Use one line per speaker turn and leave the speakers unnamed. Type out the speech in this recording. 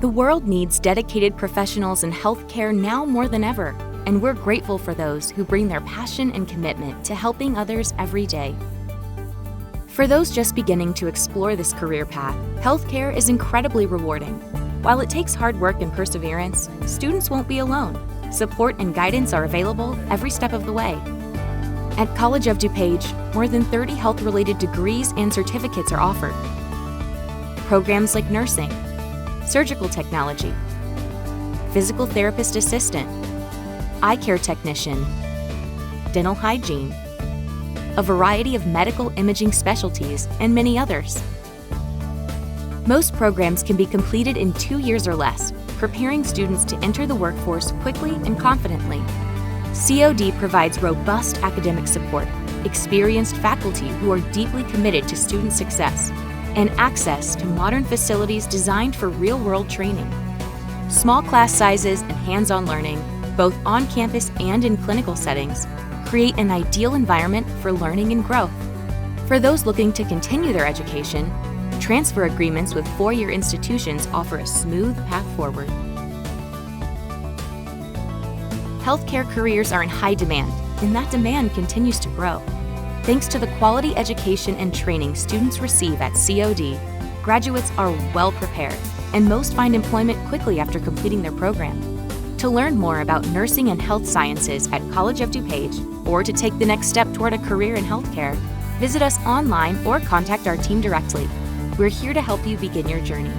The world needs dedicated professionals in healthcare now more than ever, and we're grateful for those who bring their passion and commitment to helping others every day. For those just beginning to explore this career path, healthcare is incredibly rewarding. While it takes hard work and perseverance, students won't be alone. Support and guidance are available every step of the way. At College of DuPage, more than 30 health-related degrees and certificates are offered. Programs like nursing, surgical technology, physical therapist assistant, eye care technician, dental hygiene, a variety of medical imaging specialties, and many others. Most programs can be completed in 2 years or less, preparing students to enter the workforce quickly and confidently. COD provides robust academic support, experienced faculty who are deeply committed to student success, and access to modern facilities designed for real-world training. Small class sizes and hands-on learning, both on campus and in clinical settings, create an ideal environment for learning and growth. For those looking to continue their education, transfer agreements with four-year institutions offer a smooth path forward. Healthcare careers are in high demand, and that demand continues to grow. Thanks to the quality education and training students receive at COD, graduates are well prepared, and most find employment quickly after completing their program. To learn more about nursing and health sciences at College of DuPage, or to take the next step toward a career in healthcare, visit us online or contact our team directly. We're here to help you begin your journey.